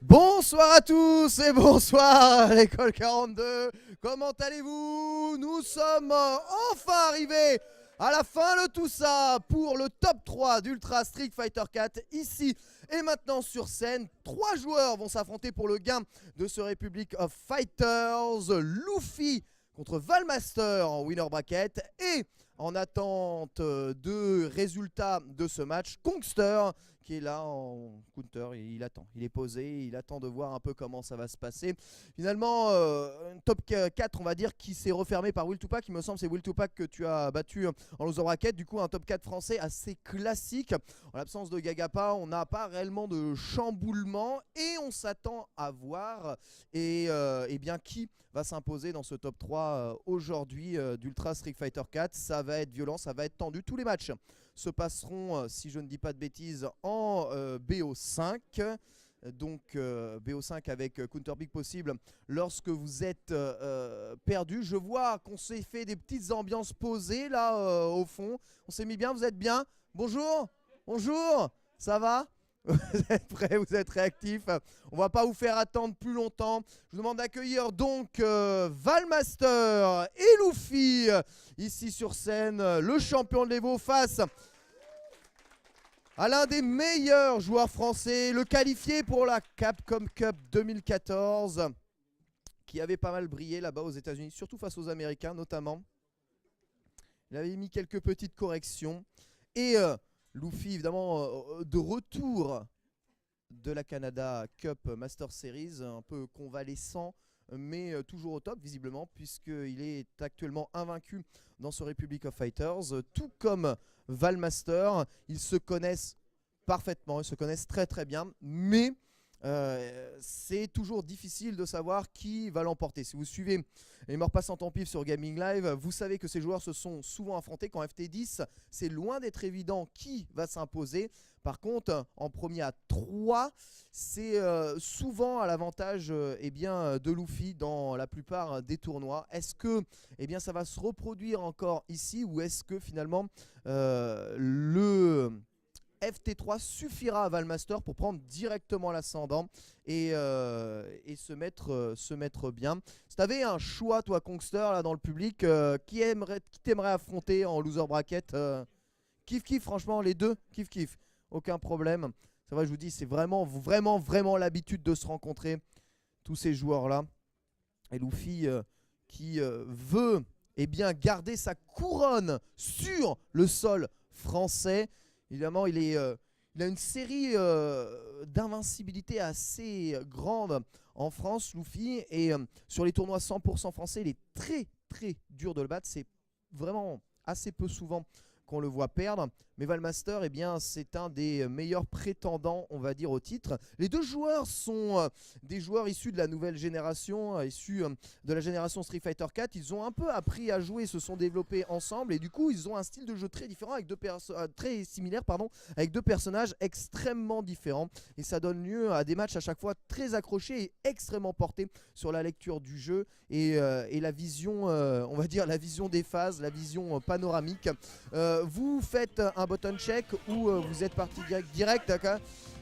Bonsoir à tous et bonsoir à l'école 42. Comment allez-vous? Nous sommes enfin arrivés à la fin de tout ça pour le top 3 d'Ultra Street Fighter 4 ici et maintenant sur scène. 3 joueurs vont s'affronter pour le gain de ce Republic of Fighters. Luffy contre Valmaster en winner bracket et en attente de résultats de ce match, Kongster qui est là en counter, il attend, il est posé, il attend de voir un peu comment ça va se passer. Finalement, un top 4 on va dire qui s'est refermé par Will Tupac, il me semble c'est Will Tupac que tu as battu en loser bracket, du coup un top 4 français assez classique. En l'absence de Gagapa, on n'a pas réellement de chamboulement et on s'attend à voir et bien qui va s'imposer dans ce top 3 aujourd'hui d'Ultra Street Fighter 4. Ça va être violent, ça va être tendu, tous les matchs se passeront, si je ne dis pas de bêtises, en BO5. Donc BO5 avec Counter Big possible lorsque vous êtes perdu. Je vois qu'on s'est fait des petites ambiances posées là au fond. On s'est mis bien, vous êtes bien? Bonjour, bonjour, ça va? Vous êtes prêts, vous êtes réactifs? On va pas vous faire attendre plus longtemps. Je vous demande d'accueillir donc Valmaster et Luffy ici sur scène. Le champion de l'Evo face à l'un des meilleurs joueurs français, le qualifié pour la Capcom Cup 2014, qui avait pas mal brillé là-bas aux États-Unis, surtout face aux Américains notamment. Il avait mis quelques petites corrections. Et Luffy, évidemment, de retour de la Canada Cup Master Series, un peu convalescent, mais toujours au top, visiblement, puisqu'il est actuellement invaincu dans ce Republic of Fighters, tout comme Valmaster. Ils se connaissent parfaitement, ils se connaissent très très bien, mais c'est toujours difficile de savoir qui va l'emporter. Si vous suivez les morts passants en pif sur Gaming Live, vous savez que ces joueurs se sont souvent affrontés. Qu'en FT10, c'est loin d'être évident qui va s'imposer. Par contre, en premier à 3, c'est souvent à l'avantage de Luffy dans la plupart des tournois. Est-ce que ça va se reproduire encore ici, ou est-ce que finalement le FT3 suffira à Valmaster pour prendre directement l'ascendant et se mettre bien? Si tu avais un choix, toi, Kongster, là dans le public, qui t'aimerait affronter en loser bracket? Kiff, franchement, les deux, kiff. Aucun problème. C'est vrai, je vous dis, c'est vraiment l'habitude de se rencontrer, tous ces joueurs-là. Et Luffy qui veut garder sa couronne sur le sol français. Évidemment, il a une série d'invincibilité assez grande en France, Luffy. Et sur les tournois 100% français, il est très très dur de le battre. C'est vraiment assez peu souvent qu'on le voit perdre. Mais Valmaster, c'est un des meilleurs prétendants, on va dire, au titre. Les deux joueurs sont des joueurs issus de la nouvelle génération, issus de la génération Street Fighter 4. Ils ont un peu appris à jouer, se sont développés ensemble. Et du coup, ils ont un style de jeu très différent, avec très similaire, avec deux personnages extrêmement différents. Et ça donne lieu à des matchs à chaque fois très accrochés et extrêmement portés sur la lecture du jeu et la vision, on va dire, la vision des phases, la vision panoramique. Vous faites un button check ou vous êtes parti direct, d'accord.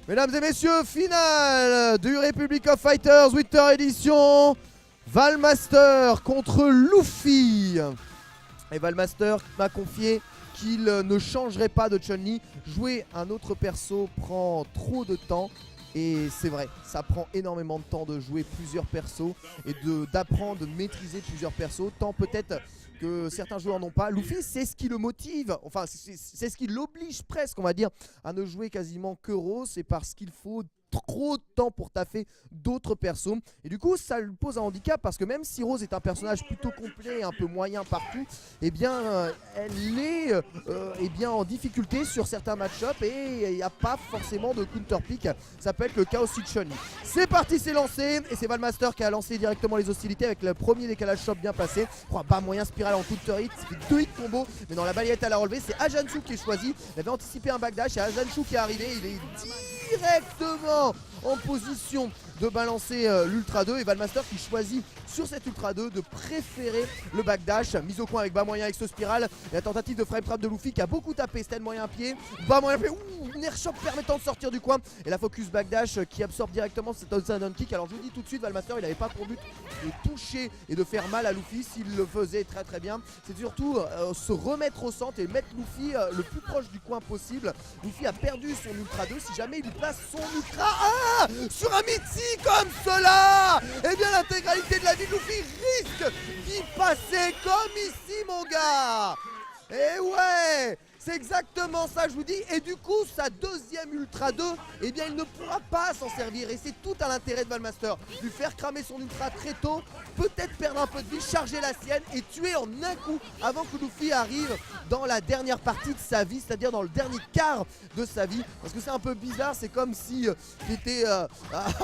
Mesdames et messieurs, finale du Republic of Fighters Winter Edition. Valmaster contre Luffy. Et Valmaster m'a confié qu'il ne changerait pas de Chun-Li. Jouer un autre perso prend trop de temps. Et c'est vrai, ça prend énormément de temps de jouer plusieurs persos et d'apprendre, de maîtriser plusieurs persos. Tant peut-être que certains joueurs n'ont pas. Luffy, c'est ce qui le motive, enfin c'est ce qui l'oblige presque, on va dire, à ne jouer quasiment que Rose. C'est parce qu'il faut trop de temps pour taffer d'autres persos. Et du coup, ça lui pose un handicap parce que même si Rose est un personnage plutôt complet, un peu moyen partout, elle est en difficulté sur certains match-ups et il n'y a pas forcément de counter-pick. Ça peut être le cas aussi de Chun-Li. C'est parti, c'est lancé et c'est Valmaster qui a lancé directement les hostilités avec le premier décalage shop bien placé. Bas moyen spirale en counter-hit, ça fait 2 hits combo, mais dans la balayette à la relever, c'est Ajanshu qui est choisi. Il avait anticipé un backdash, et Ajanshu qui est arrivé, il est directement en position de balancer l'Ultra 2 et Valmaster qui choisit sur cet Ultra 2 de préférer le backdash. Mise au coin avec bas moyen avec ce spiral. Et la tentative de frame trap de Luffy qui a beaucoup tapé. Sten moyen pied, bas moyen pied, ouh, une airshot permettant de sortir du coin. Et la focus backdash qui absorbe directement cet outside down kick. Alors je vous dis tout de suite, Valmaster il n'avait pas pour but de toucher et de faire mal à Luffy. S'il le faisait très bien, c'est surtout se remettre au centre et mettre Luffy le plus proche du coin possible. Luffy a perdu son Ultra 2. Si jamais il lui place son Ultra 1 sur un Mitsi comme cela, et bien l'intégralité de la vie de Luffy risque d'y passer comme ici mon gars. Et ouais, c'est exactement ça je vous dis. Et du coup sa deuxième Ultra 2, eh bien il ne pourra pas s'en servir. Et c'est tout à l'intérêt de Valmaster, lui faire cramer son Ultra très tôt, peut-être perdre un peu de vie, charger la sienne et tuer en un coup avant que Luffy arrive dans la dernière partie de sa vie, c'est-à-dire dans le dernier quart de sa vie. Parce que c'est un peu bizarre, c'est comme si tu étais à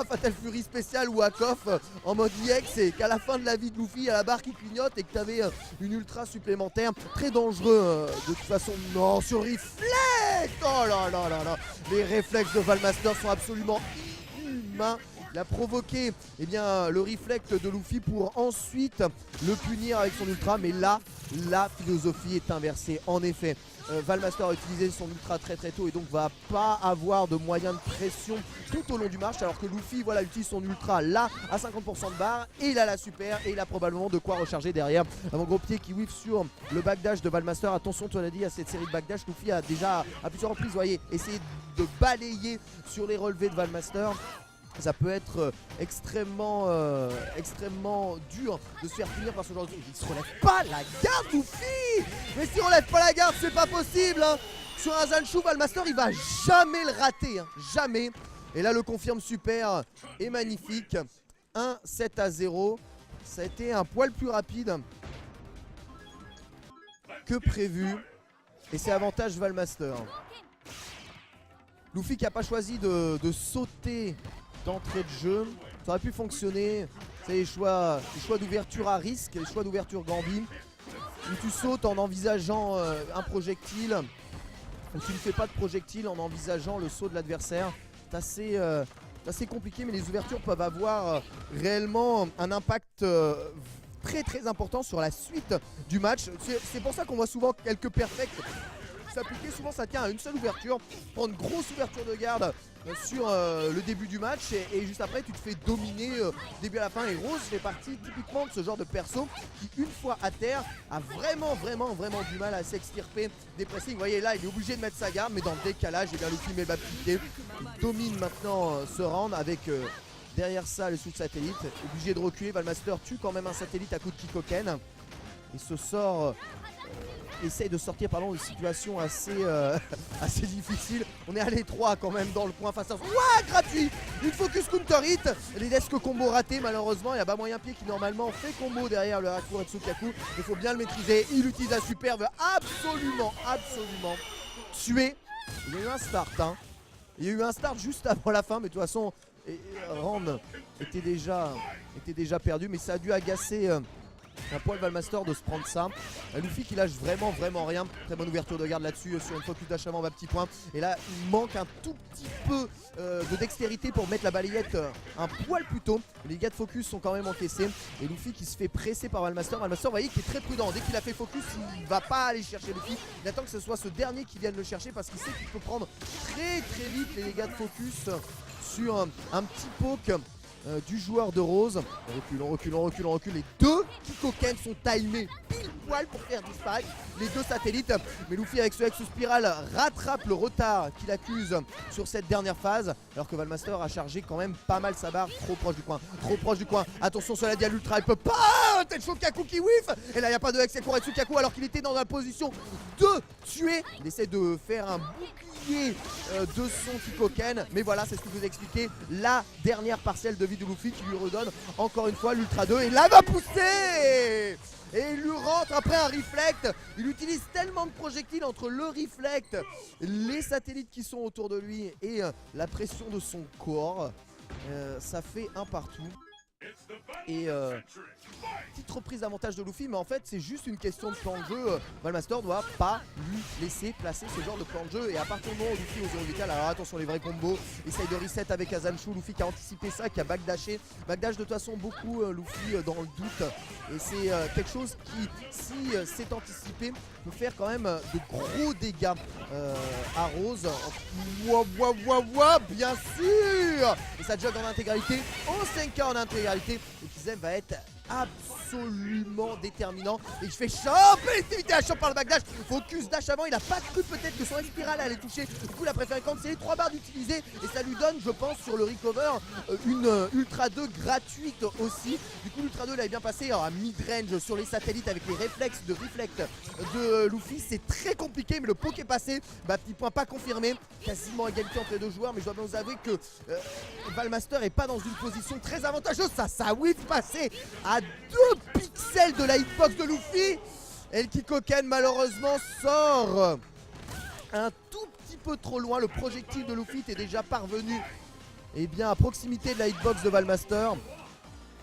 Fatal Fury spécial ou à KOF en mode EX et qu'à la fin de la vie de Luffy, il y a la barre qui clignote et que tu avais une Ultra supplémentaire. Très dangereux de toute façon. Non, sur Reflect. Oh là là là là. Les réflexes de Valmaster sont absolument inhumains. Il a provoqué le reflect de Luffy pour ensuite le punir avec son ultra. Mais là, la philosophie est inversée. En effet, Valmaster a utilisé son ultra très tôt et donc va pas avoir de moyens de pression tout au long du match. Alors que Luffy voilà, utilise son ultra là à 50% de barre et il a la super et il a probablement de quoi recharger derrière. Avant gros pied qui whiff sur le backdash de Valmaster. Attention, tu l'as dit, à cette série de backdash, Luffy a déjà à plusieurs reprises, vous voyez, essayé de balayer sur les relevés de Valmaster. Ça peut être extrêmement dur de se faire finir par ce genre de truc. Il se relève pas la garde, Luffy. Mais s'il relève pas la garde, c'est pas possible hein. Sur un Zanshu, Valmaster il va jamais le rater hein. Jamais. Et là le confirme super et magnifique. 1-7-0. Ça a été un poil plus rapide que prévu. Et c'est avantage Valmaster. Luffy qui n'a pas choisi de sauter d'entrée de jeu, ça aurait pu fonctionner. C'est les choix d'ouverture à risque, les choix d'ouverture Gambit, où tu sautes en envisageant un projectile, où tu ne fais pas de projectile en envisageant le saut de l'adversaire. C'est assez compliqué, mais les ouvertures peuvent avoir réellement un impact très important sur la suite du match. C'est pour ça qu'on voit souvent quelques perfects s'appliquer. Souvent ça tient à une seule ouverture, prendre une grosse ouverture de garde sur le début du match et juste après tu te fais dominer début à la fin. Et Rose fait partie typiquement de ce genre de perso qui une fois à terre a vraiment du mal à s'extirper des pressings. Vous voyez là il est obligé de mettre sa garde, mais dans le décalage et bien Luffy met le bas piqué. Il domine maintenant ce round avec derrière ça le sous-satellite, obligé de reculer. Valmaster tue quand même un satellite à coup de Kikoken et se sort essaye de sortir de situations assez difficiles. On est à l'étroit quand même dans le coin face à... Ouah, gratuit. Une focus counter hit. Les desk combo ratés malheureusement. Il y a bas moyen pied qui normalement fait combo derrière le Haku Retsukaku. Il faut bien le maîtriser. Il utilise la super, veut absolument tuer. Il y a eu un start hein. Il y a eu un start juste avant la fin, mais de toute façon Rand était déjà perdu, mais ça a dû agacer un poil Valmaster de se prendre ça. Luffy qui lâche vraiment rien. Très bonne ouverture de garde là-dessus sur une focus dash avant bas petit point. Et là il manque un tout petit peu de dextérité pour mettre la balayette un poil plus tôt. Les dégâts de focus sont quand même encaissés. Et Luffy qui se fait presser par Valmaster. Valmaster, vous voyez, qui est très prudent. Dès qu'il a fait focus, il va pas aller chercher Luffy. Il attend que ce soit ce dernier qui vienne le chercher parce qu'il sait qu'il peut prendre très vite les dégâts de focus sur un petit poke du joueur de Rose. On recule. Les deux Kikoken sont timés pile poil pour faire disparaître les deux satellites. Mais Luffy avec ce Hex Spiral rattrape le retard qu'il accuse sur cette dernière phase. Alors que Valmaster a chargé quand même pas mal sa barre. Trop proche du coin. Attention, cela dit à l'ultra, il peut pas. Tenshokaku qui whiff. Et là il n'y a pas de Hex et Kuretsukaku alors qu'il était dans la position de tuer. Il essaie de faire un bouclier de son Kikoken. Mais voilà, c'est ce que je vous ai expliqué. La dernière parcelle de vie de Luffy qui lui redonne encore une fois l'Ultra 2 et là va pousser et il lui rentre après un reflect. Il utilise tellement de projectiles entre le reflect, les satellites qui sont autour de lui et la pression de son corps. Ça fait un partout. Et petite reprise d'avantage de Luffy, mais en fait c'est juste une question de plan de jeu. Valmaster doit pas lui laisser placer ce genre de plan de jeu. Et à partir du moment où Luffy au 0 vital, alors attention les vrais combos, essaye de reset avec Azanshu. Luffy qui a anticipé ça, qui a backdashé. Backdash de toute façon beaucoup Luffy dans le doute. Et c'est quelque chose qui, si c'est anticipé, peut faire quand même de gros dégâts à Rose. Bien sûr. Et ça jog en intégralité, en 5K en intégralité. Et Kizem va être absolument déterminant. Et je fais choper l'activité à chope par le backdash. Focus dash avant, il a pas cru peut-être que son spirale allait toucher. Du coup il a préféré canceller 3 barres d'utiliser. Et ça lui donne, je pense, sur le recover une Ultra 2 gratuite aussi. Du coup l'Ultra 2 il avait bien passé à mid-range sur les satellites avec les réflexes de reflect de Luffy. C'est très compliqué mais le poke est passé. Bah petit point pas confirmé. Quasiment égalité entre les deux joueurs. Mais je dois bien vous avouer que Valmaster est pas dans une position très avantageuse. Ça whiff passé à 2 pixels de la hitbox de Luffy. Et le Kikoken malheureusement sort un tout petit peu trop loin. Le projectile de Luffy est déjà parvenu à proximité de la hitbox de Valmaster.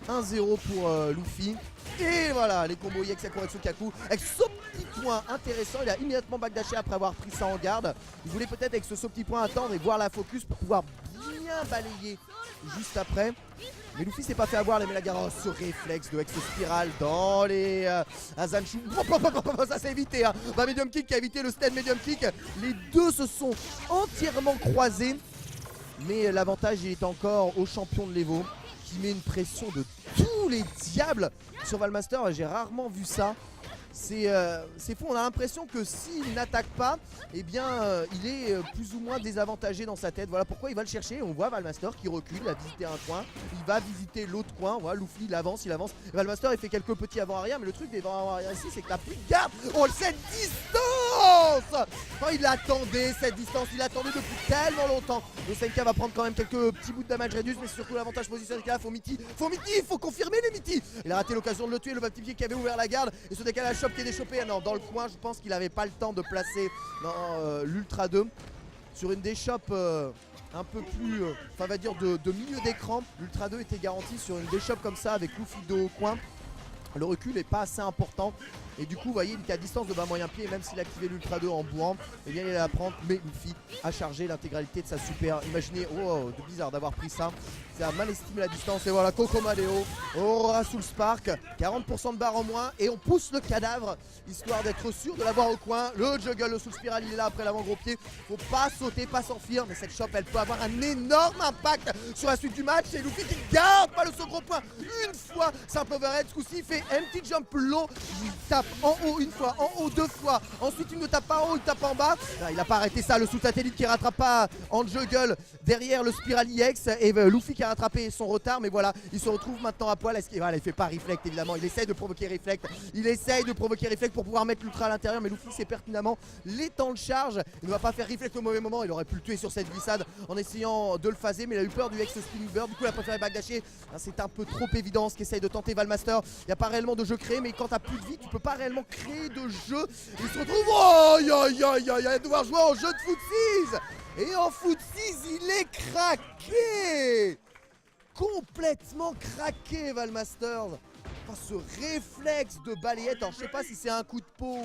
1-0 pour Luffy. Et voilà les combos Yex Sakuretsu Kaku avec ce petit point intéressant. Il a immédiatement backdashé après avoir pris ça en garde. Il voulait peut-être avec ce petit point attendre et voir la focus pour pouvoir bien balayer juste après. Mais Luffy s'est pas fait avoir les Melagaros. Ce réflexe de Hex Spiral dans les Azanshu. Ça s'est évité hein. Bah, Medium Kick qui a évité le stand Medium Kick. Les deux se sont entièrement croisés. Mais l'avantage est encore au champion de l'Evo qui met une pression de tous les diables sur Valmaster. J'ai rarement vu ça. C'est fou, on a l'impression que s'il n'attaque pas, il est plus ou moins désavantagé dans sa tête. Voilà pourquoi il va le chercher. On voit Valmaster qui recule, il a visité un coin, il va visiter l'autre coin. Voilà, Luffy il avance. Valmaster il fait quelques petits avant-arrière, mais le truc des avant-arrière ici c'est que t'as plus de garde. Oh, cette distance! Enfin, il attendait cette distance, il attendait depuis tellement longtemps. Le Senka va prendre quand même quelques petits bouts de damage réduit, mais c'est surtout l'avantage positionnel qu'il a. Faut Mitty, il faut confirmer les Mitty. Il a raté l'occasion de le tuer, le petit pied qui avait ouvert la garde. Et ce décalage qui est déchopé dans le coin, je pense qu'il avait pas le temps de placer l'Ultra 2 sur une déchoppe un peu plus on va dire de milieu d'écran. L'Ultra 2 était garanti sur une déchoppe comme ça avec Luffy de au coin. Le recul est pas assez important et du coup vous voyez il est à distance de bas moyen pied et même s'il a activé l'Ultra 2 en bourrant, il allait la prendre, mais Luffy a chargé l'intégralité de sa super. Imaginez, de bizarre d'avoir pris ça. Ça a mal estimé la distance et voilà Kokomadeo, Aurora Soul Spark, 40% de barre en moins et on pousse le cadavre histoire d'être sûr de l'avoir au coin. Le juggle, le Soul Spiral il est là après l'avant gros pied. Faut pas sauter, pas s'enfuir, mais cette chope elle peut avoir un énorme impact sur la suite du match. Et Luffy qui garde pas le second gros point une fois. Simple overhead, ce coup-ci il fait empty jump long. Il tape en haut une fois, en haut 2 fois. Ensuite il ne tape pas en haut, il tape en bas. Là, il a pas arrêté ça, le sous-satellite qui rattrape pas en juggle derrière le Spiral EX. Et Luffy qui a rattrapé son retard, mais voilà, il se retrouve maintenant à poil. Voilà, il fait pas reflect évidemment, il essaye de provoquer reflect. Pour pouvoir mettre l'ultra à l'intérieur, mais Luffy sait pertinemment les temps de charge. Il ne va pas faire reflect au mauvais moment, il aurait pu le tuer sur cette glissade en essayant de le phaser, mais il a eu peur du Hex Spinning Bird, du coup il a préféré backdasher. C'est un peu trop évident ce qu'essaye de tenter Valmaster. Il n'y a pas réellement de jeu créé, mais quand t'as plus de vie, tu peux pas réellement créer de jeu. Il se retrouve, il va devoir jouer en jeu de footsies. Et en footsies, il est craqué. Complètement craqué Valmaster. Enfin, ce réflexe de balayette, alors je sais pas si c'est un coup de peau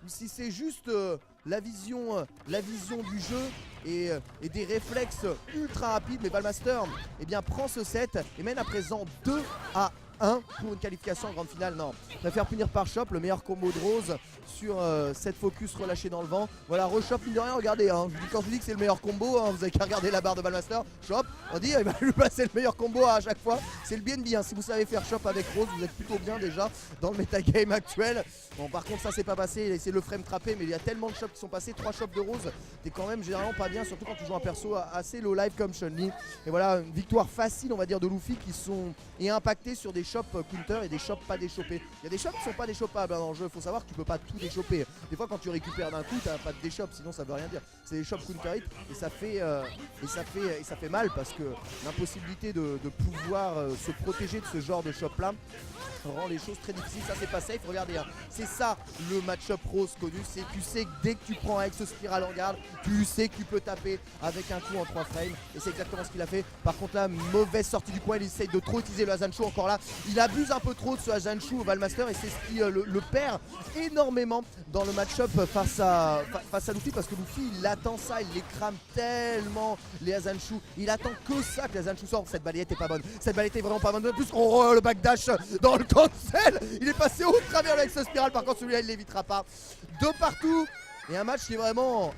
ou si c'est juste la vision du jeu et des réflexes ultra rapides, mais Valmaster prend ce set et mène à présent 2-1 pour une qualification en grande finale. Non, je préfère punir par Chop, le meilleur combo de Rose sur cette focus relâchée dans le vent. Voilà, re-Chop, mine de rien, regardez, quand je vous dis que c'est le meilleur combo, vous avez qu'à regarder la barre de Valmaster. Chop, on dit, il va lui passer le meilleur combo à chaque fois. C'est le BNB, si vous savez faire Chop avec Rose, vous êtes plutôt bien déjà dans le metagame actuel. Bon, par contre, ça c'est pas passé, il a essayé de le frame trapper, mais il y a tellement de Chops qui sont passés, 3 Chops de Rose, t'es quand même généralement pas bien, surtout quand tu joues un perso assez low life comme Chun-Li. Et voilà, une victoire facile, on va dire, de Luffy qui sont impactés sur des Chops counter et des Chops pas déchopés. Il y a des Chops qui sont pas déchoppables dans le jeu, faut savoir que tu peux pas tout déchoper. Des fois quand tu récupères d'un coup, t'as pas de déchop, sinon ça veut rien dire. C'est des Chops counter hit et ça fait mal parce que l'impossibilité de pouvoir se protéger de ce genre de Chop là, rend les choses très difficiles. Ça c'est pas safe, regardez, hein. C'est ça le match-up rose connu, c'est tu sais que dès que tu prends avec ce spiral en garde, tu sais que tu peux taper avec un coup en 3 frames. Et c'est exactement ce qu'il a fait. Par contre là, mauvaise sortie du coin, il essaye de trop utiliser le Hazanshu encore là. Il abuse un peu trop de ce Hazanshu au Valmaster et c'est ce qui le perd énormément dans le match-up face à Luffy, parce que Luffy il attend ça, il les crame tellement les Hazanshu. Il attend que ça que les Hazanshu sortent. Cette balayette est pas bonne, cette balayette est vraiment pas bonne. En plus, oh, le backdash dans le cancel, il est passé au travers avec ce spiral. Par contre celui-là il l'évitera pas. De partout et un match qui est vraiment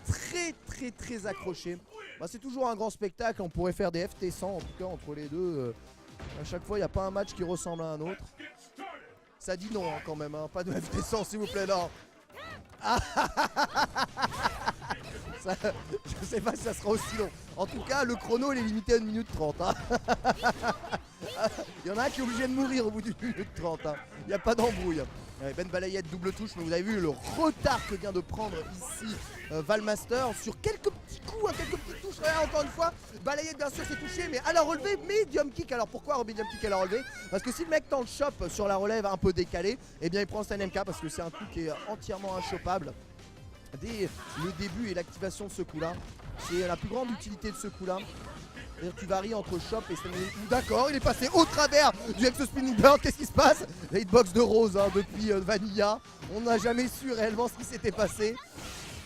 très accroché. Bah, c'est toujours un grand spectacle, on pourrait faire des FT100 en tout cas entre les deux. À chaque fois il n'y a pas un match qui ressemble à un autre. Ça dit non hein, quand même, hein. Pas de FT100 s'il vous plaît, non. Ça, je sais pas si ça sera aussi long. En tout cas le chrono il est limité à 1 minute 30 hein. Il y en a un qui est obligé de mourir au bout d'une minute 30 hein. Il n'y a pas d'embrouille. Ben balayette double touche, mais vous avez vu le retard que vient de prendre ici Valmaster sur quelques petits coups, hein, quelques petites touches. Regarde, encore une fois, balayette bien sûr c'est touché, mais à la relevée, medium kick. Alors pourquoi medium kick à la relevée? Parce que si le mec tend le chop sur la relève un peu décalé, eh bien il prend un MK parce que c'est un coup qui est entièrement inchopable dès le début et l'activation de ce coup là. C'est la plus grande utilité de ce coup là. Tu varies entre shop et spinning. D'accord, il est passé au travers du Exo Spinning Bird. Qu'est-ce qui se passe? La hitbox de Rose hein, depuis Vanilla. On n'a jamais su réellement ce qui s'était passé.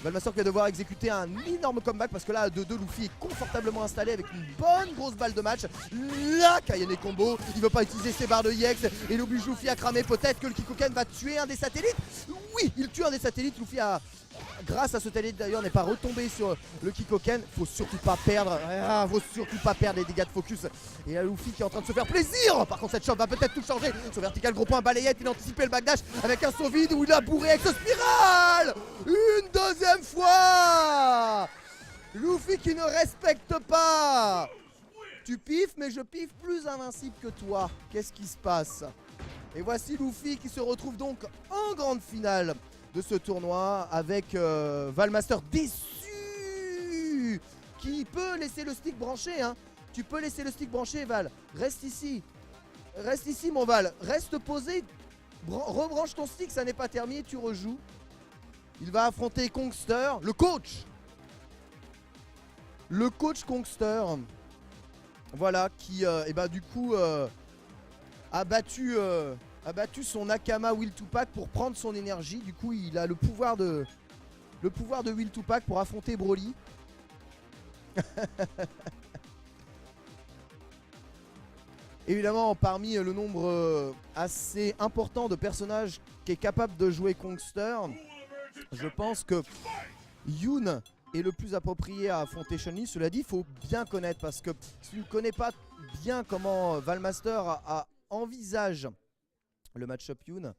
Valmaster qui va devoir exécuter un énorme comeback parce que là, 2-2, Luffy est confortablement installé avec une bonne grosse balle de match. Là, Kayane combo, il ne veut pas utiliser ses barres de EX et il oblige Luffy à cramer. Peut-être que le Kikoken va tuer un des satellites. Oui, il tue un des satellites. Luffy a, grâce à ce satellite d'ailleurs, n'est pas retombé sur le Kikoken. Faut surtout pas perdre, faut surtout pas perdre les dégâts de focus. Et là, Luffy qui est en train de se faire plaisir. Par contre, cette shot va peut-être tout changer. Son vertical, gros point, balayette, il a anticipé le backdash avec un saut vide où il a bourré avec ce spiral. Une deuxième fois. Luffy qui ne respecte pas. Tu piffes, mais je piffe plus invincible que toi. Qu'est-ce qui se passe? Et voici Luffy qui se retrouve donc en grande finale de ce tournoi avec Valmaster déçu, qui peut laisser le stick branché hein. Tu peux laisser le stick branché Val, reste ici mon Val, reste posé, rebranche ton stick, ça n'est pas terminé, tu rejoues. Il va affronter Kongster, le coach Kongster, voilà, qui et bah, du coup a battu son Nakama Will to Pack pour prendre son énergie. Du coup il a le pouvoir de Will to Pack pour affronter Broly. Évidemment parmi le nombre assez important de personnages qui est capable de jouer Kongster, je pense que Yoon est le plus approprié à affronter Chun-Li. Cela dit, il faut bien connaître parce que si tu ne connais pas bien comment Valmaster envisage le match-up Yoon,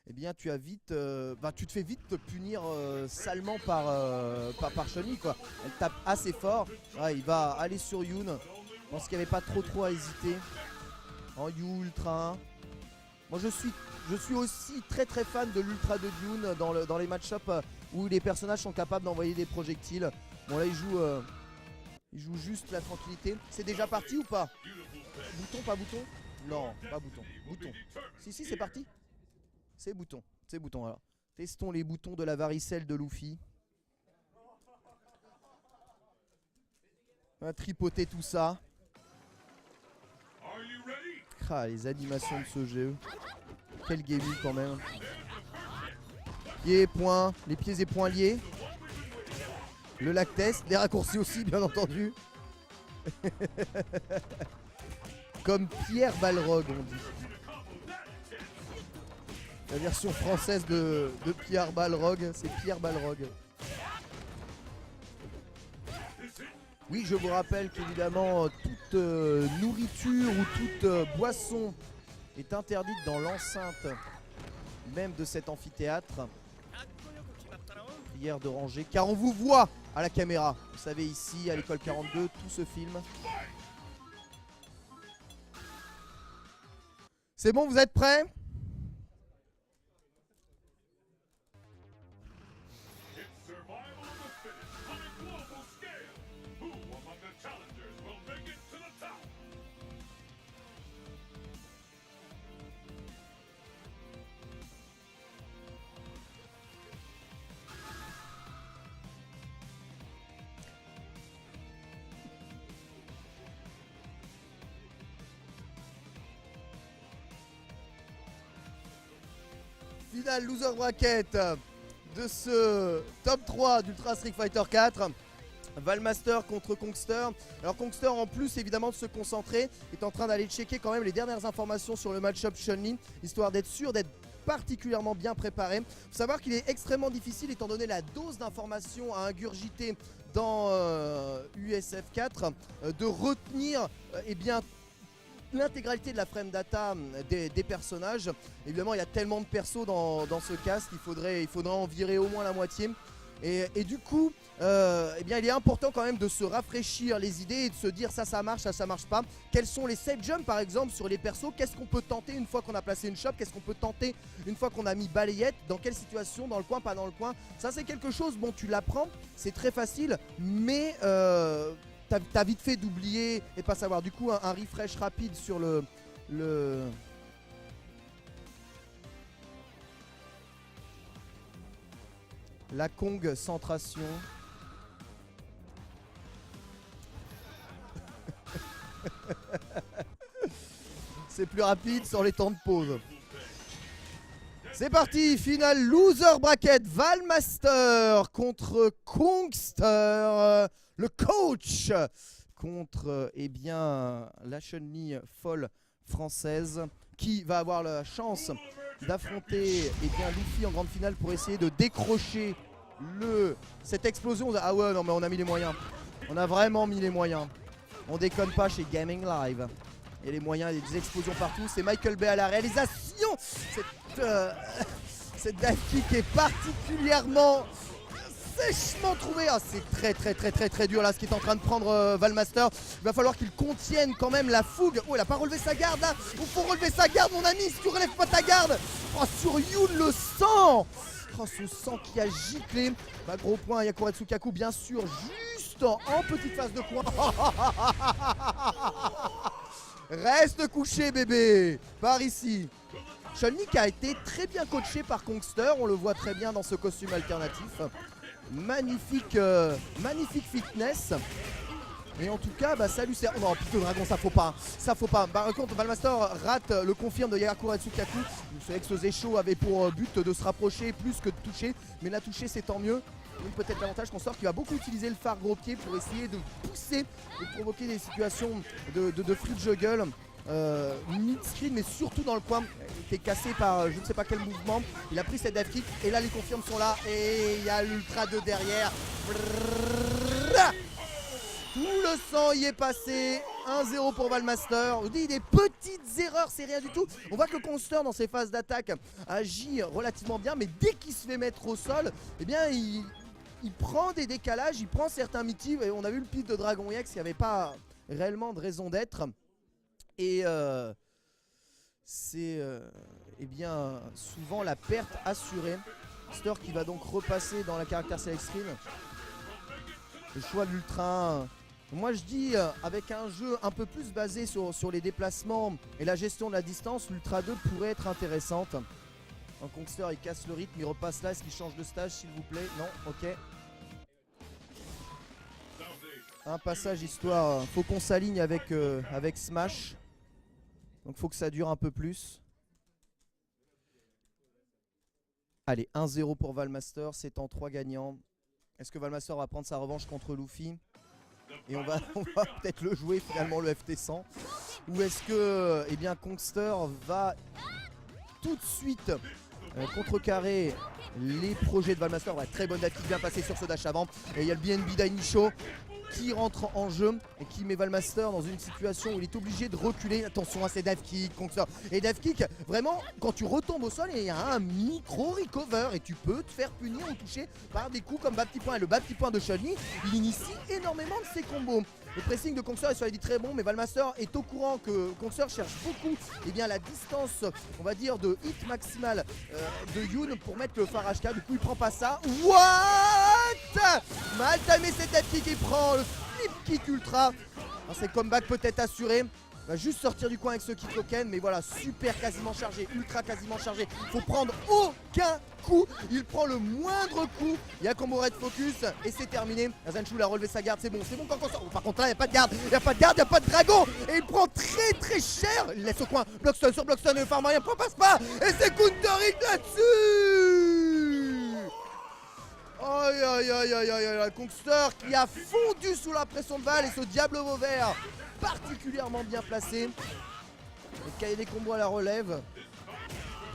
eh bien tu as vite, tu te fais vite te punir salement par Chun-Li quoi. Elle tape assez fort. Ouais, il va aller sur Yoon. Je pense qu'il n'y avait pas trop à hésiter. En You Ultra 1. Moi je suis aussi très fan de l'Ultra de Yoon dans les match-up où les personnages sont capables d'envoyer des projectiles. Bon là il joue juste la tranquillité. C'est déjà parti ou pas? Bouton, pas bouton? Non, pas bouton. Bouton. Si c'est parti. C'est bouton. C'est bouton alors. Testons les boutons de la varicelle de Luffy. On va tripoter tout ça. Ah, les animations de ce GE. Quel gaming quand même. Pieds, poings, les pieds et poings liés. Le lag test, les raccourcis aussi bien entendu. Comme Pierre Balrog on dit. La version française de Pierre Balrog, c'est Pierre Balrog. Oui, je vous rappelle qu'évidemment toute nourriture ou toute boisson est interdite dans l'enceinte même de cet amphithéâtre. Prière de rangée, car on vous voit à la caméra. Vous savez, ici à l'école 42, tout se filme. C'est bon, vous êtes prêts? Finale loser bracket de ce top 3 d'Ultra Street Fighter 4. Valmaster contre Kongster. Alors Kongster, en plus évidemment de se concentrer, est en train d'aller checker quand même les dernières informations sur le match-up Chun-Li, histoire d'être sûr d'être particulièrement bien préparé. Il faut savoir qu'il est extrêmement difficile, étant donné la dose d'informations à ingurgiter dans USF 4, de retenir eh bien l'intégralité de la frame data des personnages. Évidemment, il y a tellement de persos dans ce cast, il faudrait en virer au moins la moitié. Et du coup, eh bien, il est important quand même de se rafraîchir les idées et de se dire ça marche, ça marche pas. Quels sont les set jumps par exemple sur les persos? Qu'est-ce qu'on peut tenter une fois qu'on a placé une shop? Qu'est-ce qu'on peut tenter une fois qu'on a mis balayette? Dans quelle situation? Dans le coin, pas dans le coin? Ça c'est quelque chose, bon tu l'apprends, c'est très facile, mais t'as vite fait d'oublier et pas savoir. Du coup un refresh rapide sur la Kong centration. C'est plus rapide sur les temps de pause. C'est parti, finale loser bracket. Valmaster contre Kongster, le coach, contre eh bien la Chun-Li folle française, qui va avoir la chance d'affronter eh bien Luffy en grande finale pour essayer de décrocher cette explosion. Ah ouais, non mais on a mis les moyens. On a vraiment mis les moyens. On déconne pas chez Gaming Live. Et les moyens, il y a des explosions partout. C'est Michael Bay à la réalisation. Cette dive kick est particulièrement sèchement trouvé. Ah, c'est très dur là ce qui est en train de prendre Valmaster. Il va falloir qu'il contienne quand même la fougue. Oh, il a pas relevé sa garde là. Il faut relever sa garde mon ami. Si tu relèves pas ta garde. Oh, sur Yoon le sang. Oh, ce sang qui a giclé. Bah, gros point, Yakuretsu Kaku bien sûr, juste en petite phase de coin. Reste couché bébé. Par ici. Chun-Li qui a été très bien coaché par Kongster. On le voit très bien dans ce costume alternatif. Magnifique, magnifique fitness. Et en tout cas, bah, salut, c'est... Non, putain, dragon, ça faut pas. Ça faut pas. Par contre, Valmaster rate le confirme de Yakuretsu Kaku. Ce ex-Zesho avait pour but de se rapprocher plus que de toucher. Mais la toucher, c'est tant mieux. Peut-être l'avantage qu'on sort qui va beaucoup utiliser le phare gros pied pour essayer de pousser, de provoquer des situations de flip juggle. Mid-screen, mais surtout dans le coin, qui est cassé par je ne sais pas quel mouvement. Il a pris cette dive kick et là les confirmes sont là et il y a l'Ultra 2 derrière. Tout le sang y est passé. 1-0 pour Valmaster. On dit des petites erreurs, c'est rien du tout. On voit que le Kongster dans ses phases d'attaque agit relativement bien, mais dès qu'il se fait mettre au sol, eh bien il prend des décalages, il prend certains mitis. Et on a vu le pit de Dragon X, il n'y avait pas réellement de raison d'être. Et c'est eh bien souvent la perte assurée. Kongster qui va donc repasser dans la caractère select screen. Le choix de l'Ultra 1. Moi je dis avec un jeu un peu plus basé sur les déplacements et la gestion de la distance, l'Ultra 2 pourrait être intéressante. Un Kongster il casse le rythme, il repasse là, est-ce qu'il change de stage s'il vous plaît? Non, ok. Un passage histoire, faut qu'on s'aligne avec Smash. Donc faut que ça dure un peu plus. Allez, 1-0 pour Valmaster, c'est en 3 gagnants. Est-ce que Valmaster va prendre sa revanche contre Luffy? Et on va peut-être le jouer finalement le FT100. Ou est-ce que eh bien, Kongster va tout de suite contrecarrer les projets de Valmaster? Ouais, très bonne date qui vient passer sur ce dash avant. Et il y a le BNB Dainicho qui rentre en jeu et qui met Valmaster dans une situation où il est obligé de reculer. Attention à ces dive kicks, Kongster. Et dive kick, vraiment, quand tu retombes au sol, il y a un micro recover et tu peux te faire punir ou toucher par des coups comme bas petit point. Et le bas petit point de Chun-Li, il initie énormément de ses combos. Le pressing de Kongster est sur dit très bon, mais Valmaster est au courant que Kongster cherche beaucoup eh bien, la distance, on va dire, de hit maximal de Yoon pour mettre le phare HK. Du coup, il prend pas ça. What? Mal timé cette dive kick, il prend le flip kick ultra. C'est comeback peut-être assuré. Va juste sortir du coin avec ce kick token, mais voilà, super quasiment chargé, ultra quasiment chargé. Faut prendre aucun coup, il prend le moindre coup. Il y a combo red focus et c'est terminé. Azanshu a relevé sa garde, c'est bon quand on sort. Par contre là, il n'y a pas de garde, il n'y a pas de garde, il n'y a pas de dragon. Et il prend très cher. Il laisse au coin, Blockstone sur Blockstone, le farm rien, passe pas. Et c'est counter hit là-dessus. Aïe, Kongster qui a fondu sous la pression de balle et ce Diable Vauvert particulièrement bien placé. Les cahiers des combos à la relève.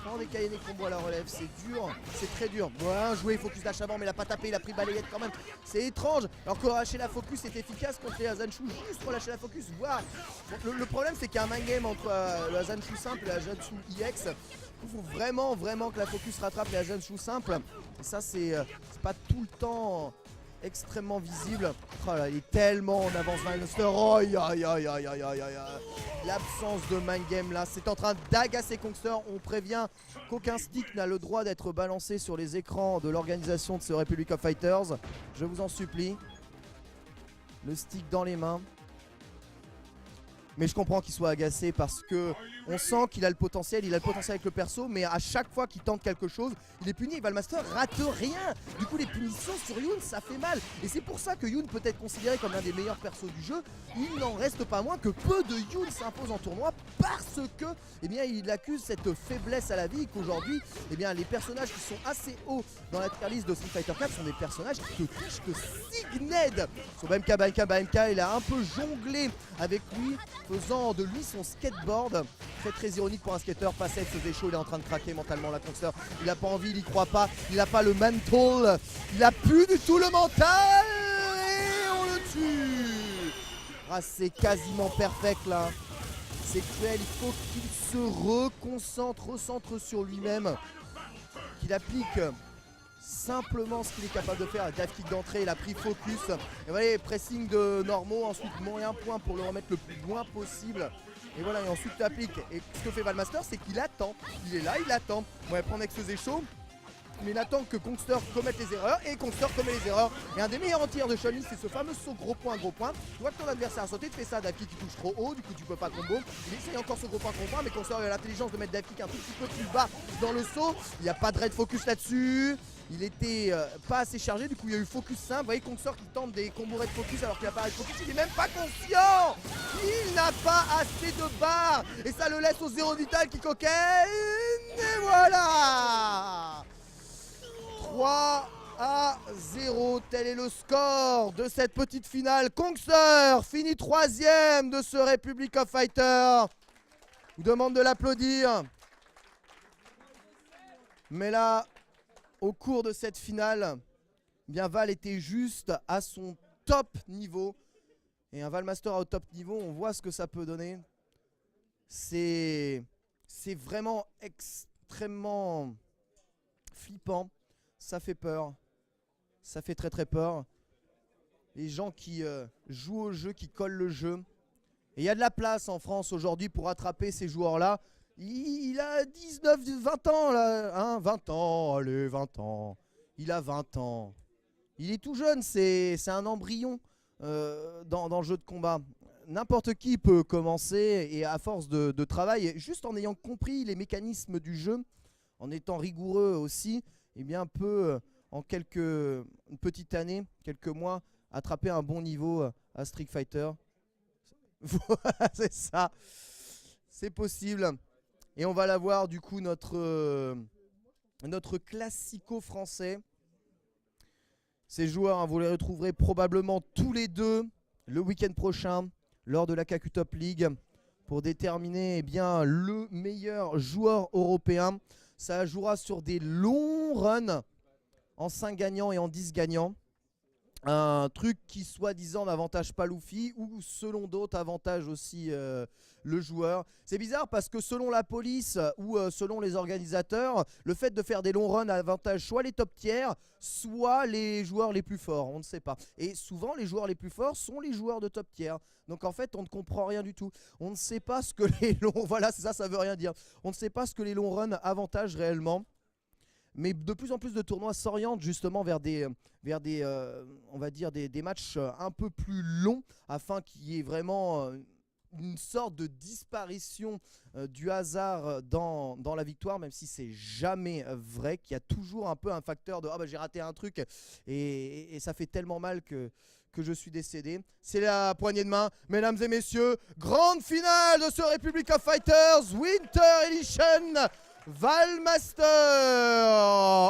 Prendre des cahiers des combos à la relève, c'est dur, c'est très dur. Bon, joué focus dash avant, mais il a pas tapé, il a pris balayette quand même. C'est étrange. Alors que relâcher la focus est efficace contre les Azanshu, juste relâcher la focus. Voilà. Bon, le problème, c'est qu'il y a un mind game entre le Azanshu simple et l'Azanshu EX. Il faut vraiment que la focus rattrape les Azanshu simple. Et ça, c'est pas tout le temps extrêmement visible. Oh là, il est tellement en avance Valmaster. Aïe. L'absence de mind game là, c'est en train d'agacer Kongster. On prévient qu'aucun stick n'a le droit d'être balancé sur les écrans de l'organisation de ce Republic of Fighters. Je vous en supplie. Le stick dans les mains. Mais je comprends qu'il soit agacé parce que on sent qu'il a le potentiel, avec le perso, mais à chaque fois qu'il tente quelque chose, il est puni. Valmaster rate rien. Du coup, les punitions sur Yoon, ça fait mal. Et c'est pour ça que Yoon peut être considéré comme l'un des meilleurs persos du jeu. Il n'en reste pas moins que peu de Yoon s'imposent en tournoi parce que, eh bien, il accuse cette faiblesse à la vie qu'aujourd'hui, eh bien, les personnages qui sont assez hauts dans la tier list de Street Fighter 4 sont des personnages qui te touchent que Signed. Sur BMK, il a un peu jonglé avec lui, faisant de lui son skateboard. Très ironique pour un skater, Passette se faisait chaud, il est en train de craquer mentalement la Kongster. Il a pas envie, il y croit pas, il a pas le mental, il a plus du tout le mental et on le tue. Ah, c'est quasiment perfect là. C'est cruel, il faut qu'il se recentre sur lui-même, qu'il applique simplement ce qu'il est capable de faire. Dive kick d'entrée, il a pris focus. Et vous voyez, pressing de normaux, ensuite moyen point pour le remettre le plus loin possible. Et voilà, et ensuite tu appliques. Et ce que fait Valmaster, c'est qu'il attend. Il est là, il attend. Ouais, prendre avec ce Zé chaud. Mais il attend que Kongster commette les erreurs. Et Kongster commet les erreurs. Et un des meilleurs anti-airs de Chun-Li, c'est ce fameux saut gros point. Tu vois que ton adversaire a sauté, tu fais ça, dive kick qui touche trop haut, du coup tu peux pas combo. Il essaye encore ce gros point, mais Kongster a l'intelligence de mettre dive kick un tout petit peu plus bas dans le saut. Il n'y a pas de red focus là-dessus. Il était pas assez chargé, du coup il y a eu focus simple. Vous voyez Kongster qui tente des combos red focus alors qu'il n'a pas red focus, il est même pas conscient. Il n'a pas assez de barres. Et ça le laisse au zéro vital qui coquine. Et voilà, 3-0, tel est le score de cette petite finale. Kongster finit 3ème de ce Republic of Fighters. Je vous demande de l'applaudir. Mais là, au cours de cette finale, eh bien Val était juste à son top niveau. Et un Valmaster au top niveau, on voit ce que ça peut donner. C'est vraiment extrêmement flippant. Ça fait peur. Ça fait très peur. Les gens qui jouent au jeu, qui collent le jeu. Et il y a de la place en France aujourd'hui pour attraper ces joueurs-là. Il a 19, 20 ans là, hein, 20 ans, allez, 20 ans. Il a 20 ans. Il est tout jeune, c'est un embryon dans le jeu de combat. N'importe qui peut commencer et à force de travail, juste en ayant compris les mécanismes du jeu, en étant rigoureux aussi, eh bien peut en une petite année, quelques mois, attraper un bon niveau à Street Fighter. Voilà, c'est ça. C'est possible. Et on va la voir du coup notre classico français. Ces joueurs, hein, vous les retrouverez probablement tous les deux le week-end prochain lors de la KQ Top League pour déterminer bien le meilleur joueur européen. Ça jouera sur des longs runs en 5 gagnants et en 10 gagnants. Un truc qui soi-disant n'avantage pas Luffy ou selon d'autres avantage aussi le joueur. C'est bizarre parce que selon la police ou selon les organisateurs, le fait de faire des longs runs avantage soit les top tiers, soit les joueurs les plus forts, on ne sait pas. Et souvent les joueurs les plus forts sont les joueurs de top tiers. Donc en fait on ne comprend rien du tout. On ne sait pas ce que les longs... Voilà, c'est ça, ça veut rien dire. On ne sait pas ce que les longs runs avantagent réellement. Mais de plus en plus de tournois s'orientent justement vers des on va dire des matchs un peu plus longs afin qu'il y ait vraiment une sorte de disparition du hasard dans la victoire, même si c'est jamais vrai, qu'il y a toujours un peu un facteur de « Ah bah j'ai raté un truc et ça fait tellement mal que je suis décédé ». C'est la poignée de main, mesdames et messieurs, grande finale de ce Republic of Fighters Winter Edition. Valmaster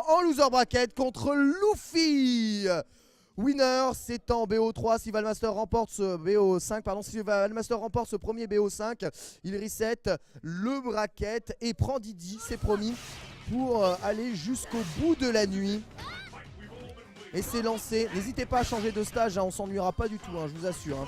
en loser bracket contre Luffy. Winner, c'est en BO3. Si Valmaster remporte ce BO5, pardon, si Valmaster remporte ce premier BO5, il reset le bracket et prend Didi, c'est promis, pour aller jusqu'au bout de la nuit. Et c'est lancé. N'hésitez pas à changer de stage, hein, on s'ennuiera pas du tout, hein, je vous assure. Hein.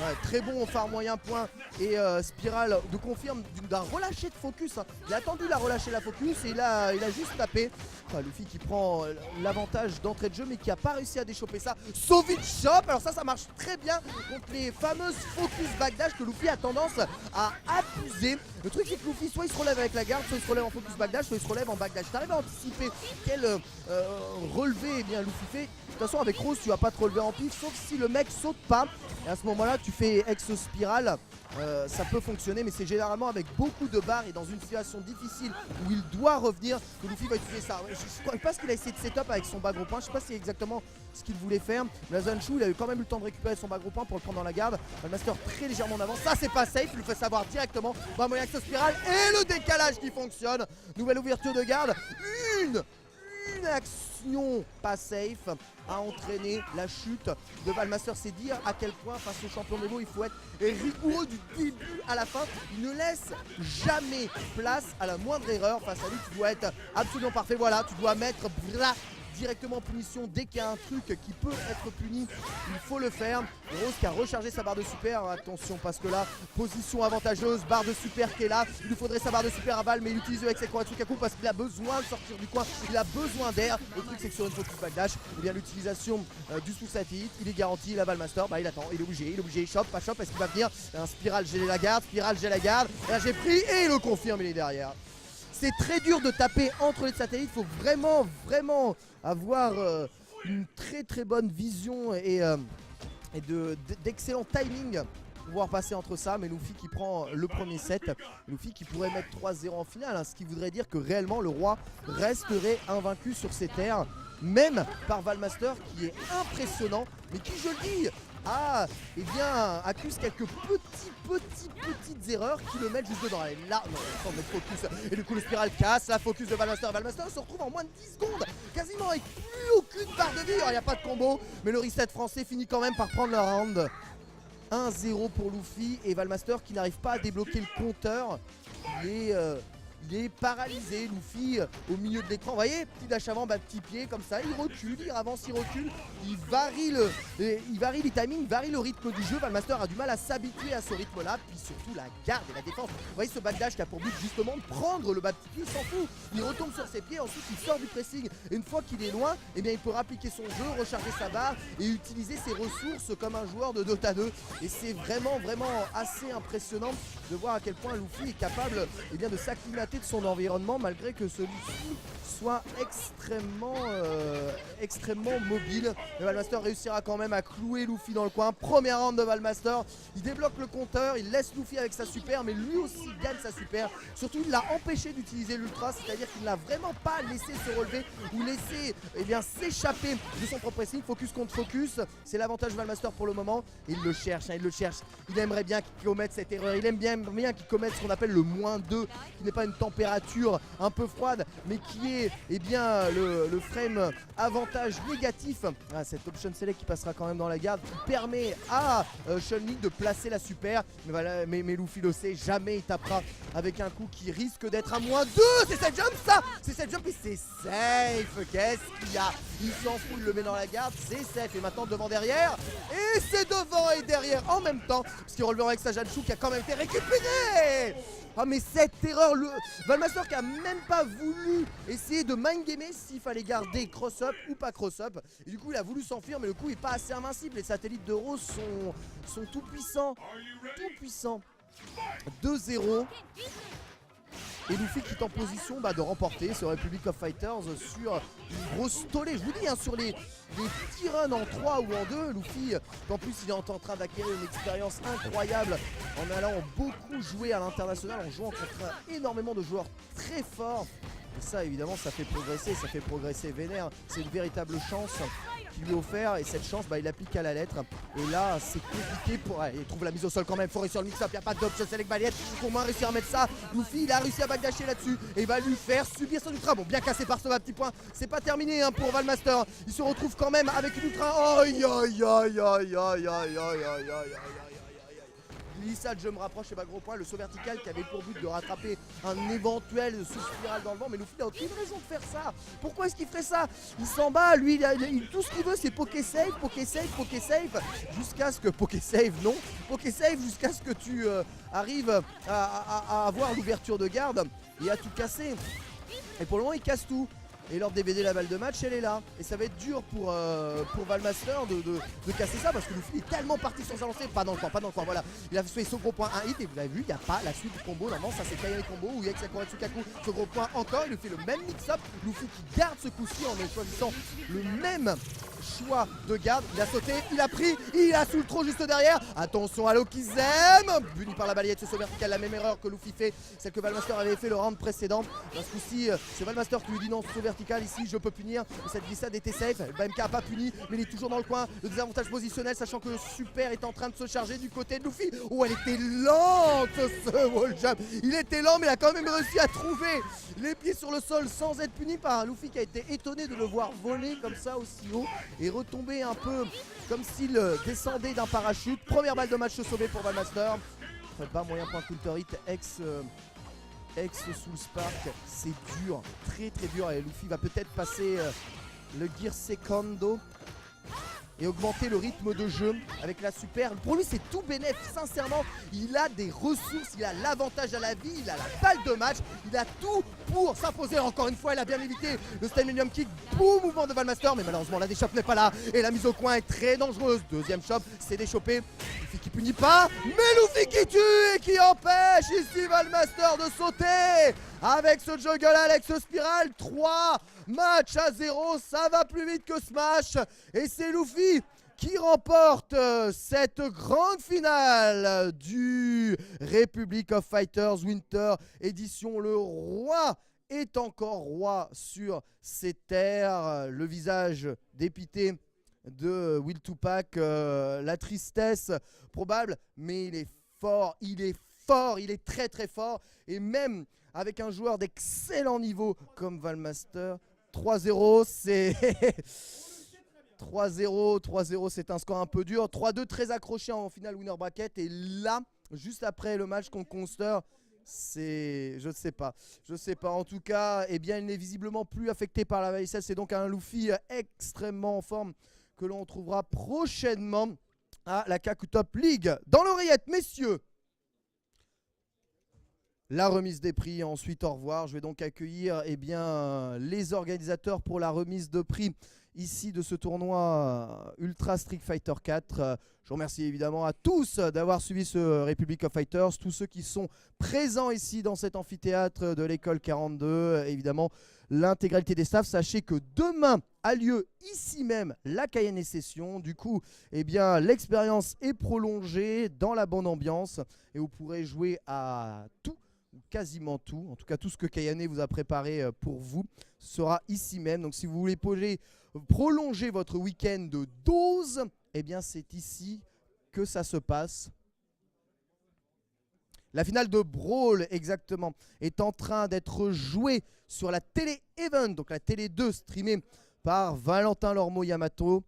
Ouais, très bon phare moyen point et spirale de confirme d'un relâché de focus. Hein. Il a attendu la relâcher la focus et il a juste tapé. Enfin, Luffy qui prend l'avantage d'entrée de jeu mais qui a pas réussi à déchoper ça. Sauvage Chop, alors ça marche très bien contre les fameuses focus backdash que Luffy a tendance à abuser. Le truc c'est que Luffy soit il se relève avec la garde, soit il se relève en focus backdash, soit il se relève en backdash. T'arrives à anticiper quel relevé eh bien, Luffy fait. De toute façon avec Rose tu vas pas te relever en pif sauf si le mec saute pas. Et à ce moment là tu fais ex-spirale. Ça peut fonctionner mais c'est généralement avec beaucoup de barres et dans une situation difficile où il doit revenir que Luffy va utiliser ça. Je crois pas ce qu'il a essayé de setup avec son bas gros point, je sais pas si c'est exactement ce qu'il voulait faire. La Zanshu il a eu quand même eu le temps de récupérer son bas gros point pour le prendre dans la garde. Le Master très légèrement en avant, ça c'est pas safe, il le fait savoir directement. Bah moyen que spirale et le décalage qui fonctionne. Nouvelle ouverture de garde, une action pas safe a entraîné la chute de Valmaster. C'est dire à quel point face au champion d'Evo il faut être rigoureux du début à la fin. Il ne laisse jamais place à la moindre erreur. Face à lui tu dois être absolument parfait. Voilà, tu dois mettre directement en punition dès qu'il y a un truc qui peut être puni, il faut le faire. Rose qui a rechargé sa barre de super, attention parce que là, position avantageuse, barre de super qui est là, il lui faudrait sa barre de super à balle mais il utilise avec ses Koratsukaku parce qu'il a besoin de sortir du coin, il a besoin d'air. Le truc c'est que sur une focus backdash, eh bien l'utilisation du sous-satellite, il est garanti, la Valmaster, bah il attend, il est obligé, il chope, pas chope, est-ce qu'il va venir? Un spiral geler la garde, spiral geler la garde, et là j'ai pris et il le confirme, il est derrière. C'est très dur de taper entre les satellites, il faut vraiment avoir une très bonne vision et d'excellent timing pour pouvoir passer entre ça. Mais Luffy qui prend le premier set, Luffy qui pourrait mettre 3-0 en finale, hein, ce qui voudrait dire que réellement le roi resterait invaincu sur ces terres, même par Valmaster qui est impressionnant, mais qui, je le dis, eh bien, accuse quelques petites erreurs qui le mettent juste dedans. Allez, là, non, il faut mettre focus. Et du coup, le spiral casse la focus de Valmaster. Valmaster se retrouve en moins de 10 secondes, quasiment avec plus aucune barre de vie. Alors, il n'y a pas de combo, mais le reset français finit quand même par prendre le round. 1-0 pour Luffy et Valmaster qui n'arrive pas à débloquer le compteur. Il est paralysé, Luffy au milieu de l'écran. Vous voyez, petit dash avant, bas petit pied, comme ça, il recule, il avance, il recule, il varie les timings, il varie le rythme du jeu. Valmaster a du mal à s'habituer à ce rythme-là, puis surtout la garde et la défense. Vous voyez ce backdash qui a pour but justement de prendre le bas petit pied, il s'en fout. Il retombe sur ses pieds, ensuite il sort du pressing. Et une fois qu'il est loin, eh bien, il peut rappliquer son jeu, recharger sa barre et utiliser ses ressources comme un joueur de Dota 2. Et c'est vraiment assez impressionnant de voir à quel point Luffy est capable bien, de s'acclimater de son environnement malgré que celui-ci soit extrêmement mobile. Et Valmaster réussira quand même à clouer Luffy dans le coin. Première round de Valmaster, il débloque le compteur, il laisse Luffy avec sa super, mais lui aussi gagne sa super. Surtout il l'a empêché d'utiliser l'ultra, c'est-à-dire qu'il n'a vraiment pas laissé se relever ou laisser s'échapper de son propre pressing. Focus contre focus, c'est l'avantage Valmaster pour le moment. Et il le cherche, il aimerait bien qu'il commette cette erreur, il aime bien qu'il commette ce qu'on appelle le -2, qui n'est pas une température un peu froide, mais qui est le frame avantage négatif. Cette option select qui passera quand même dans la garde, qui permet à Chun-Li de placer la super. Mais voilà, mais Luffy le sait, jamais il tapera avec un coup qui risque d'être à -2. C'est cette jump ça, c'est cette jump et c'est safe. Qu'est-ce qu'il y a? Il s'en fout, il le met dans la garde, c'est safe. Et maintenant devant derrière, et c'est devant et derrière en même temps, parce qu'il relevera avec sa Janshu qui a quand même été récupéré. Ah mais cette erreur, le Valmaster qui a même pas voulu essayer de mindgamer s'il fallait garder cross-up ou pas cross-up. Et du coup il a voulu s'enfuir mais le coup est pas assez invincible. Les satellites de Rose sont tout puissants. 2-0. Et Luffy qui est en position de remporter ce Republic of Fighters sur une grosse tollée. Je vous dis, sur les petits runs en 3 ou en 2, Luffy, en plus il est en train d'acquérir une expérience incroyable en allant beaucoup jouer à l'international, en jouant contre énormément de joueurs très forts. Et ça évidemment ça fait progresser vénère. C'est une véritable chance qu'il lui a offert, et cette chance il l'applique à la lettre. Et là c'est compliqué pour... il trouve la mise au sol quand même, faut réussir le mix-up, il n'y a pas d'option select balayette pour moins réussir à mettre ça. Luffy il a réussi à backdasher là-dessus et va lui faire subir son ultra. Bon, bien cassé par ce petit point, c'est pas terminé pour Valmaster, il se retrouve quand même avec une ultra. Aïe aïe aïe aïe aïe aïe aïe aïe aïe aïe. Glissade, je me rapproche, c'est pas gros point, le saut vertical qui avait pour but de rattraper un éventuel sous-spirale dans le vent, mais Luffy n'a aucune raison de faire ça. Pourquoi est-ce qu'il ferait ça? Il s'en bat, lui, tout ce qu'il veut c'est poké save, jusqu'à ce que... Poké save non, poké save jusqu'à ce que tu arrives à avoir l'ouverture de garde et à tout casser. Et pour le moment il casse tout. Et lors des BD, la balle de match, elle est là. Et ça va être dur pour Valmaster de casser ça, parce que Luffy est tellement parti sur sa lancée. Pas dans le coin, voilà. Il a fait son gros point, un hit, et vous l'avez vu, il n'y a pas la suite du combo. Normalement, ça c'est Kayane combo, ou Yax Sakura Tsukaku. Ce gros point encore, il lui fait le même mix-up. Luffy qui garde ce coup-ci en choisissant le même choix de garde. Il a sauté, il a pris, il a sous le trop juste derrière. Attention à Lokizem, puni par la balayette, ce saut vertical, la même erreur que Luffy fait, celle que Valmaster avait fait le round précédent. Dans ce coup-ci, c'est Valmaster qui lui dit non, saut vertical ici, je peux punir. Et cette glissade était safe, BMK a pas puni, mais il est toujours dans le coin. Le désavantage positionnel, sachant que le super est en train de se charger du côté de Luffy. Oh, elle était lente ce wall jump. Il était lent, mais il a quand même réussi à trouver les pieds sur le sol sans être puni par un Luffy qui a été étonné de le voir voler comme ça aussi haut et retomber un peu comme s'il descendait d'un parachute. Première balle de match sauvée pour Valmaster. Pas moyen point counter hit ex sous le spark, c'est dur, très très dur, et Luffy va peut-être passer le gear secondo et augmenter le rythme de jeu avec la super. Pour lui c'est tout bénef, sincèrement, il a des ressources, il a l'avantage à la vie, il a la balle de match, il a tout pour s'imposer. Encore une fois, il a bien évité le Staminium Kick, boum, mouvement de Valmaster, mais malheureusement la déchoppe n'est pas là, et la mise au coin est très dangereuse. Deuxième chop, c'est déchopé, Luffy qui punit pas, mais Luffy qui tue et qui empêche ici Valmaster de sauter avec ce juggle Alex Spiral. 3 matchs à 0, ça va plus vite que Smash, et c'est Luffy qui remporte cette grande finale du Republic of Fighters Winter Edition. Le roi est encore roi sur ces terres. Le visage dépité de Will Tupac, la tristesse probable, mais il est fort, il est très très fort, et même avec un joueur d'excellent niveau comme Valmaster, 3-0 c'est... 3-0, c'est un score un peu dur. 3-2 très accroché en finale winner bracket, et là, juste après le match contre Conster, c'est... je sais pas. En tout cas, eh bien, il n'est visiblement plus affecté par la varicelle. C'est donc un Luffy extrêmement en forme que l'on trouvera prochainement à la Kaku Top League. Dans l'oreillette, messieurs, la remise des prix. Ensuite, au revoir. Je vais donc accueillir les organisateurs pour la remise de prix ici de ce tournoi Ultra Street Fighter 4. Je vous remercie évidemment à tous d'avoir suivi ce Republic of Fighters, tous ceux qui sont présents ici dans cet amphithéâtre de l'école 42, évidemment l'intégralité des staffs. Sachez que demain a lieu ici même la Kayane Session. Du coup, l'expérience est prolongée dans la bonne ambiance et vous pourrez jouer à tout, ou quasiment tout. En tout cas, tout ce que Kayane vous a préparé pour vous sera ici même. Donc si vous voulez prolonger votre week-end de dose, c'est ici que ça se passe. La finale de Brawl, exactement, est en train d'être jouée sur la télé Event, donc la télé 2, streamée par Valentin Lormeau Yamato,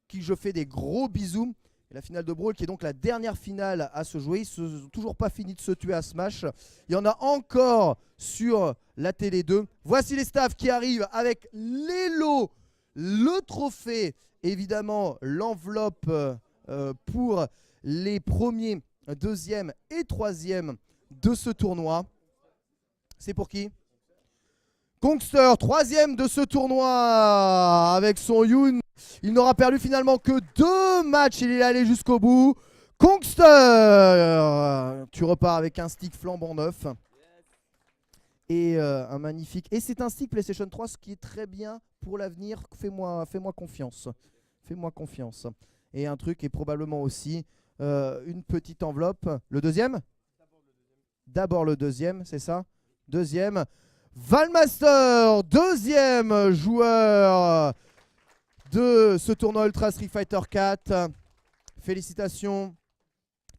qui je fais des gros bisous. Et la finale de Brawl, qui est donc la dernière finale à se jouer. Ils ne sont toujours pas fini de se tuer à Smash. Il y en a encore sur la télé 2. Voici les staffs qui arrivent avec les lots, le trophée, évidemment l'enveloppe pour les premiers, deuxième et troisième de ce tournoi. C'est pour qui? Kongster, troisième de ce tournoi avec son Yoon. Il n'aura perdu finalement que 2 matchs. Il est allé jusqu'au bout. Kongster, tu repars avec un stick flambant neuf. et un magnifique. Et c'est un stick PlayStation 3, ce qui est très bien pour l'avenir. Fais-moi confiance. Fais-moi confiance. Et un truc est probablement aussi une petite enveloppe. Le deuxième? D'abord le deuxième, c'est ça? Deuxième. Valmaster, deuxième joueur de ce tournoi Ultra Street Fighter 4. Félicitations.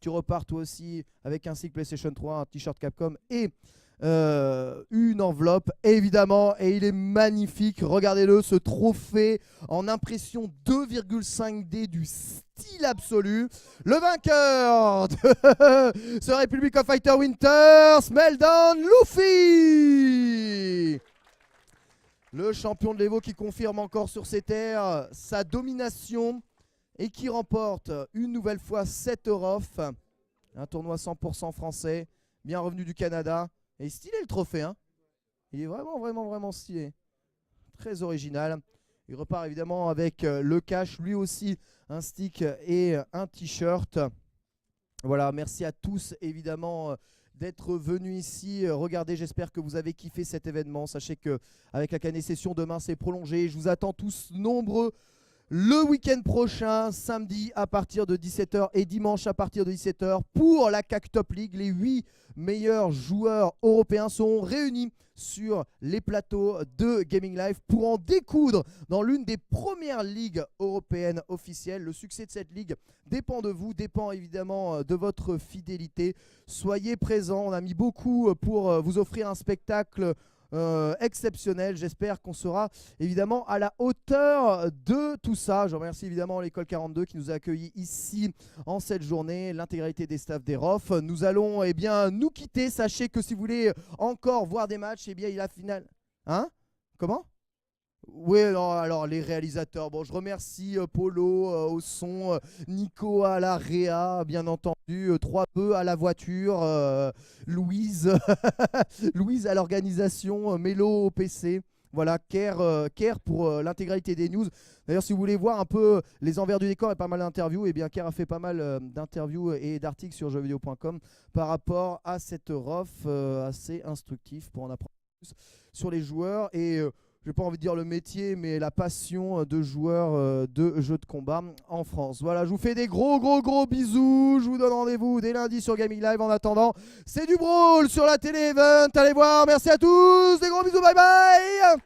Tu repars toi aussi avec un stick PlayStation 3, un t-shirt Capcom et une enveloppe évidemment, et il est magnifique. Regardez-le, ce trophée en impression 2,5D du style absolu. Le vainqueur de ce Republic of Fighter Winter, Smeltdown Luffy, le champion de l'Evo qui confirme encore sur ses terres sa domination et qui remporte une nouvelle fois 7 Eurof, un tournoi 100% français, bien revenu du Canada. Et stylé le trophée, hein. Il est vraiment stylé. Très original. Il repart évidemment avec le cash, lui aussi un stick et un t-shirt. Voilà, merci à tous évidemment d'être venus ici. Regardez, j'espère que vous avez kiffé cet événement. Sachez que avec la Canet Session demain c'est prolongé. Je vous attends tous nombreux le week-end prochain, samedi à partir de 17 h et dimanche à partir de 17 h pour la CAC Top League. Les 8 meilleurs joueurs européens seront réunis sur les plateaux de Gaming Live pour en découdre dans l'une des premières ligues européennes officielles. Le succès de cette ligue dépend de vous, dépend évidemment de votre fidélité. Soyez présents, on a mis beaucoup pour vous offrir un spectacle exceptionnel. J'espère qu'on sera évidemment à la hauteur de tout ça. Je remercie évidemment l'école 42 qui nous a accueillis ici en cette journée, l'intégralité des staffs des ROF. Nous allons nous quitter. Sachez que si vous voulez encore voir des matchs, il y a la finale. Hein? Comment? Oui, alors les réalisateurs, bon, je remercie Polo au son, Nico à la réa, bien entendu, 3 bœufs à la voiture, Louise, Louise à l'organisation, Mélo au PC, voilà, Kerr pour l'intégralité des news. D'ailleurs, si vous voulez voir un peu les envers du décor et pas mal d'interviews, eh bien Kerr a fait pas mal d'interviews et d'articles sur jeuxvideo.com par rapport à cette ROF assez instructif pour en apprendre plus sur les joueurs et j'ai pas envie de dire le métier, mais la passion de joueurs de jeux de combat en France. Voilà, je vous fais des gros bisous. Je vous donne rendez-vous dès lundi sur Gaming Live. En attendant, c'est du Brawl sur la télé event. Allez voir, merci à tous. Des gros bisous, bye bye.